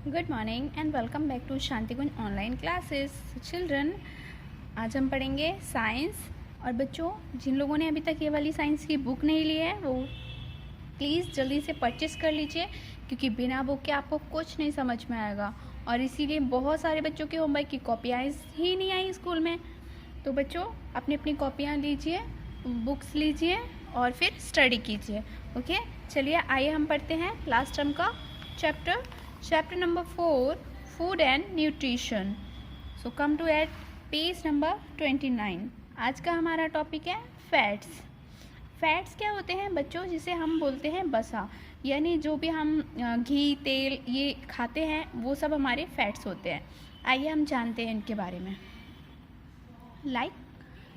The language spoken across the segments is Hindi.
Good morning and welcome back to Shantikunj online classes. Children, आज हम पढ़ेंगे साइंस। और बच्चों, जिन लोगों ने अभी तक ये वाली साइंस की बुक नहीं ली है वो प्लीज़ जल्दी से परचेस कर लीजिए, क्योंकि बिना बुक के आपको कुछ नहीं समझ में आएगा। और इसीलिए बहुत सारे बच्चों की होमवर्क की कॉपियाँ ही नहीं आई स्कूल में। तो बच्चों, अपनी अपनी कॉपियाँ लीजिए, बुक्स लीजिए और फिर स्टडी कीजिए। ओके, चलिए आइए हम पढ़ते हैं लास्ट टर्म का chapter number 4, food and nutrition. So come to at page number 29। आज का हमारा टॉपिक है फैट्स। फैट्स क्या होते हैं बच्चों? जिसे हम बोलते हैं वसा, यानी जो भी हम घी तेल ये खाते हैं वो सब हमारे फैट्स होते हैं। आइए हम जानते हैं इनके बारे में। Like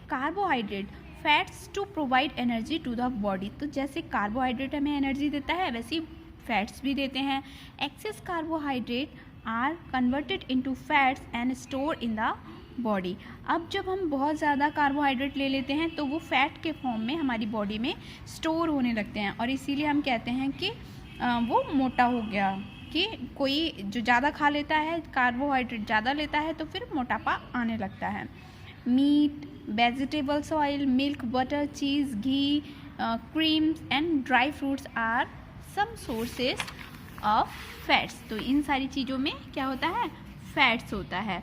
carbohydrate, fats to provide energy to the body. तो जैसे कार्बोहाइड्रेट हमें एनर्जी देता है, वैसे ही फैट्स भी देते हैं। Excess carbohydrate are converted into fats and store in the body. अब जब हम बहुत ज़्यादा कार्बोहाइड्रेट ले लेते हैं तो वो फैट के फॉर्म में हमारी बॉडी में स्टोर होने लगते हैं, और इसीलिए हम कहते हैं कि वो मोटा हो गया। कि कोई जो ज़्यादा खा लेता है, कार्बोहाइड्रेट ज़्यादा लेता है, तो फिर मोटापा आने लगता है। Meat, vegetables oil, milk, butter, cheese, ghee, creams and dry fruits are some sources of fats. तो इन सारी चीज़ों में क्या होता है? फैट्स होता है।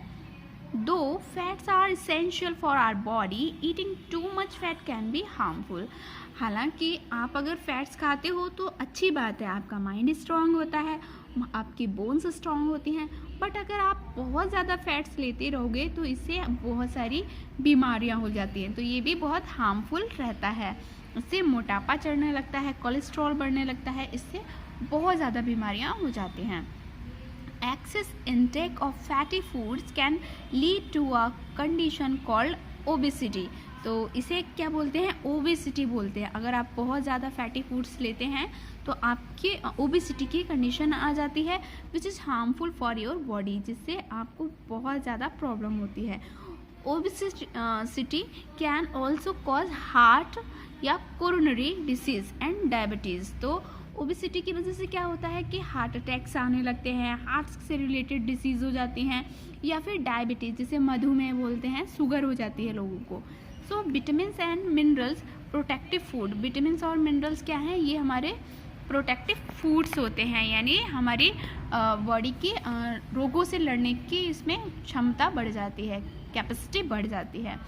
Though fats are essential for our body, eating too much fat can be harmful. हालांकि आप अगर फैट्स खाते हो तो अच्छी बात है, आपका माइंड स्ट्रांग होता है, आपकी बोन्स स्ट्रांग होती हैं। बट अगर आप बहुत ज़्यादा फैट्स लेते रहोगे तो इससे बहुत सारी बीमारियां हो जाती हैं, तो ये भी बहुत हार्मफुल रहता है। इससे मोटापा चढ़ने लगता है, कोलेस्ट्रॉल बढ़ने लगता है, इससे बहुत ज़्यादा बीमारियां हो जाती हैं। Excess intake of fatty foods can lead to a condition called obesity। तो इसे क्या बोलते हैं? ओबेसिटी बोलते हैं। अगर आप बहुत ज़्यादा फैटी फूड्स लेते हैं तो आपके ओबेसिटी की कंडीशन आ जाती है, which is harmful for your body, जिससे आपको बहुत ज़्यादा प्रॉब्लम होती है। Obesity can also cause heart या कोरोनरी डिसीज़ एंड डायबिटीज़। तो ओबेसिटी की वजह से क्या होता है कि हार्ट अटैक्स आने लगते हैं, हार्ट से रिलेटेड डिसीज़ हो जाती हैं, या फिर डायबिटीज़ जिसे मधुमेह बोलते हैं, शुगर हो जाती है लोगों को। So vitamins and minerals protective food. Vitamins और मिनरल्स क्या हैं? ये हमारे प्रोटेक्टिव फूड्स होते हैं, यानी हमारी बॉडी की रोगों से लड़ने की इसमें क्षमता बढ़ जाती है, कैपेसिटी बढ़ जाती है।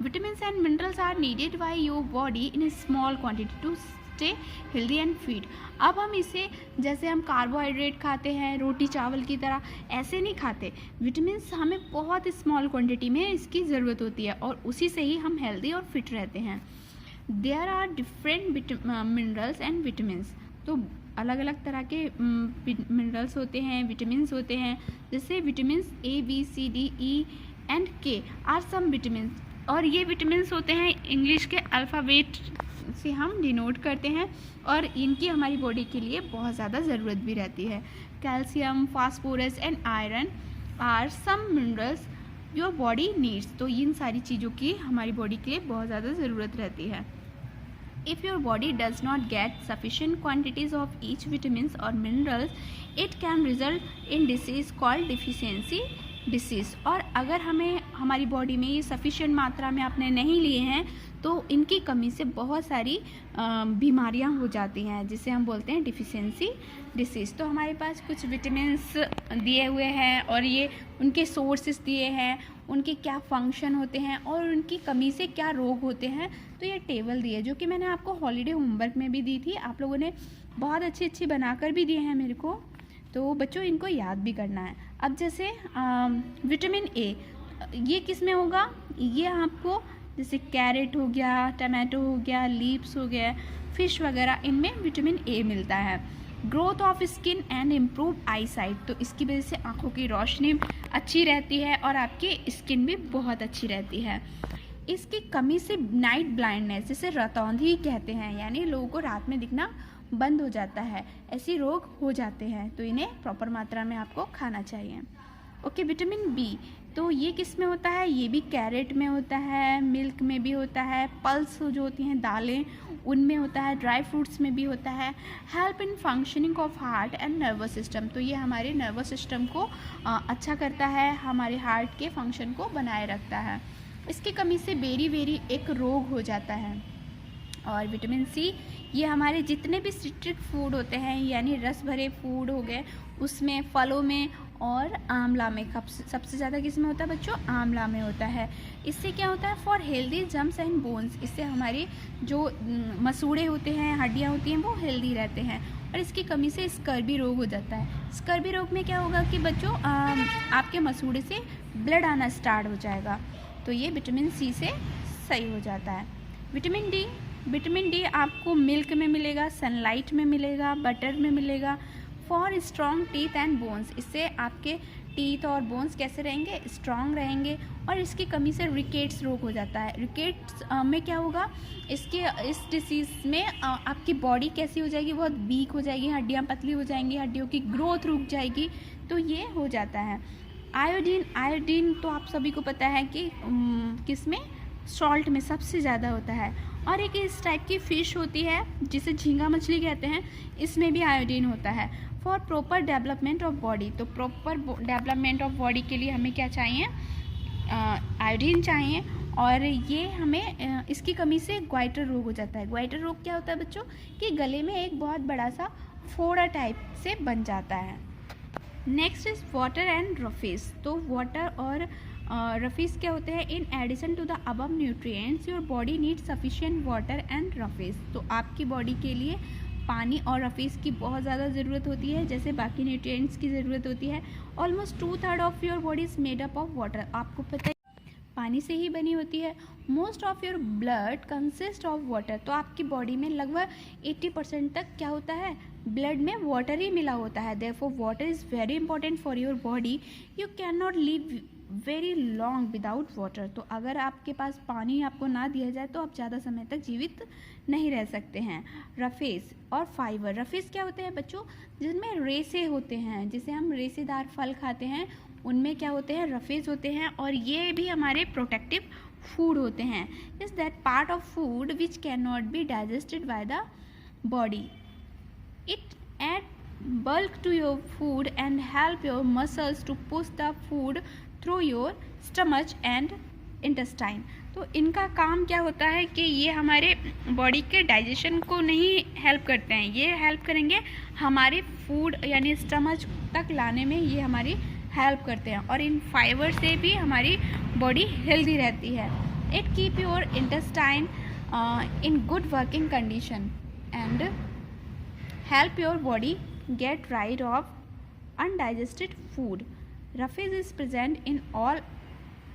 Vitamins and minerals are needed by your body in small quantity to stay healthy and fit. अब हम इसे, जैसे हम कार्बोहाइड्रेट खाते हैं रोटी चावल की तरह, ऐसे नहीं खाते। विटामिन्स हमें बहुत स्मॉल क्वांटिटी में इसकी ज़रूरत होती है, और उसी से ही हम हेल्दी और फिट रहते हैं। There are different minerals and vitamins. तो अलग अलग तरह के मिनरल्स होते हैं, विटामिन्स होते हैं। जैसे vitamins A, B, C, D, E and K are some vitamins. और ये विटामिन्स होते हैं इंग्लिश के अल्फ़ाबेट से हम डिनोट करते हैं, और इनकी हमारी बॉडी के लिए बहुत ज़्यादा ज़रूरत भी रहती है। Calcium, phosphorus and iron are some minerals your body needs. तो इन सारी चीज़ों की हमारी बॉडी के लिए बहुत ज़्यादा ज़रूरत रहती है। If your body does not get sufficient quantities of each vitamins or minerals, it can result in disease called deficiency disease। और अगर हमें हमारी बॉडी में ये सफिशिएंट मात्रा में आपने नहीं लिए हैं तो इनकी कमी से बहुत सारी बीमारियां हो जाती हैं, जिसे हम बोलते हैं डिफिशियंसी डिसीज़। तो हमारे पास कुछ विटामिन्स दिए हुए हैं, और ये उनके सोर्सेस दिए हैं, उनके क्या फंक्शन होते हैं, और उनकी कमी से क्या रोग होते हैं। तो ये टेबल दी है, जो कि मैंने आपको हॉलीडे होमवर्क में भी दी थी। आप लोगों ने बहुत अच्छी बनाकर भी दिए हैं मेरे को, तो बच्चों इनको याद भी करना है। अब जैसे विटामिन ए, ये किस में होगा? ये आपको जैसे कैरेट हो गया, टमाटो हो गया, लीव्स हो गया, फिश वगैरह, इनमें विटामिन ए मिलता है। Growth of skin and improve I site. तो इसकी वजह से आँखों की रोशनी अच्छी रहती है और आपकी स्किन भी बहुत अच्छी रहती है। इसकी कमी से नाइट ब्लाइंडनेस, जिसे रतौंधी कहते हैं, यानी लोगों को रात में दिखना बंद हो जाता है, ऐसे रोग हो जाते हैं। तो इन्हें प्रॉपर मात्रा में आपको खाना चाहिए। ओके, विटामिन बी, तो ये किस में होता है, ये भी कैरेट में होता है, मिल्क में भी होता है, पल्स जो होती हैं दालें उनमें होता है, ड्राई फ्रूट्स में भी होता है। Help in functioning of heart and nervous system, तो ये हमारे नर्वस सिस्टम को अच्छा करता है, हमारे हार्ट के फंक्शन को बनाए रखता है। इसकी कमी से बेरी एक रोग हो जाता है। और विटामिन सी, ये हमारे जितने भी सिट्रिक फूड होते हैं यानी रस भरे फूड हो गए उसमें, फलों में और आंवला में, सबसे ज़्यादा किस में होता है बच्चों, आंवला में होता है। इससे क्या होता है, for healthy germs and bones, इससे हमारी जो मसूड़े होते हैं, हड्डियाँ होती हैं, वो हेल्दी रहते हैं। और इसकी कमी से स्कर्वी रोग हो जाता है। स्कर्वी रोग में क्या होगा कि बच्चों आपके मसूड़े से ब्लड आना स्टार्ट हो जाएगा, तो ये विटामिन सी से सही हो जाता है। विटामिन डी आपको मिल्क में मिलेगा, सनलाइट में मिलेगा, बटर में मिलेगा। For strong teeth and bones, इससे आपके टीथ और बोन्स कैसे रहेंगे, स्ट्रॉन्ग रहेंगे। और इसकी कमी से रिकेट्स रोग हो जाता है। रिकेट्स में क्या होगा, इस डिसीज़ में आपकी बॉडी कैसी हो जाएगी, बहुत वीक हो जाएगी, हड्डियाँ पतली हो जाएंगी, हड्डियों की ग्रोथ रुक जाएगी, तो ये हो जाता है। आयोडीन तो आप सभी को पता है कि किस में, सॉल्ट में सबसे ज़्यादा होता है। और एक इस टाइप की फ़िश होती है जिसे झींगा मछली कहते हैं, इसमें भी आयोडीन होता है। For proper development of body, तो प्रॉपर डेवलपमेंट ऑफ बॉडी के लिए हमें क्या चाहिए, आयोडीन चाहिए। और ये हमें इसकी कमी से ग्वाइटर रोग हो जाता है। ग्वाइटर रोग क्या होता है बच्चों, कि गले में एक बहुत बड़ा सा फोड़ा टाइप से बन जाता है। Next is water and roughage, तो वाटर और रफीज क्या होते हैं, in addition to the above nutrients your body need sufficient water and roughage, तो आपकी बॉडी के लिए पानी और रफीज की बहुत ज़्यादा ज़रूरत होती है, जैसे बाकी न्यूट्रिएंट्स की ज़रूरत होती है। Almost 2/3 of your body is made up of water, आपको पता है पानी से ही बनी होती है। Most of your blood consist of water, तो आपकी बॉडी में लगभग 80% तक क्या होता है, ब्लड में वाटर ही मिला होता है। Therefore water is very important for your body. You can not live very long without water, तो अगर आपके पास पानी आपको ना दिया जाए तो आप ज़्यादा समय तक जीवित नहीं रह सकते हैं। रफेज और फाइबर, रफेज क्या होते हैं बच्चों, जिसमें रेसे होते हैं, जिसे हम रेसेदार फल खाते हैं, उनमें क्या होते हैं, रफेज होते हैं। और ये भी हमारे प्रोटेक्टिव फूड होते हैं। Is that part of food which can not be digested by the body. It add bulk to your food and help your muscles to push the food through your stomach and intestine, तो इनका काम क्या होता है कि ये हमारे बॉडी के डाइजेशन को नहीं हेल्प करते हैं, ये हेल्प करेंगे हमारे फूड यानी स्टमच तक लाने में, ये हमारी हेल्प करते हैं। और इन फाइबर से भी हमारी बॉडी हेल्दी रहती है। It keep your intestine in good working condition and help your body get rid of undigested food. Roughage is present in all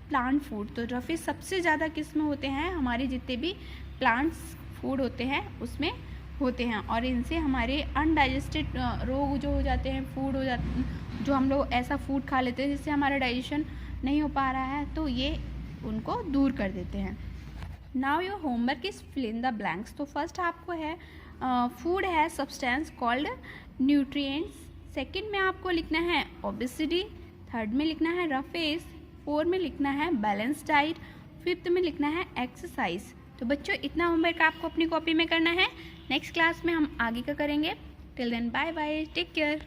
plant food, तो रफीज सबसे ज़्यादा किस में होते हैं, हमारे जितने भी प्लांट्स फूड होते हैं उसमें होते हैं। और इनसे हमारे अनडाइजेस्टेड रोग जो हो जाते हैं, फूड हो जाते, जो हम लोग ऐसा फूड खा लेते हैं जिससे हमारा डाइजेशन नहीं हो पा रहा है, तो ये उनको दूर कर देते हैं। Now your homework is fill in the blanks, तो फर्स्ट आपको है फूड है सब्सटेंस कॉल्ड न्यूट्रिएंट्स, सेकंड में आपको लिखना है ओबेसिटी, थर्ड में लिखना है रफेज, फोर्थ में लिखना है बैलेंस डाइट, फिफ्थ में लिखना है एक्सरसाइज। तो बच्चों इतना होमवर्क आपको अपनी कॉपी में करना है, नेक्स्ट क्लास में हम आगे का करेंगे। Till then bye bye, take care.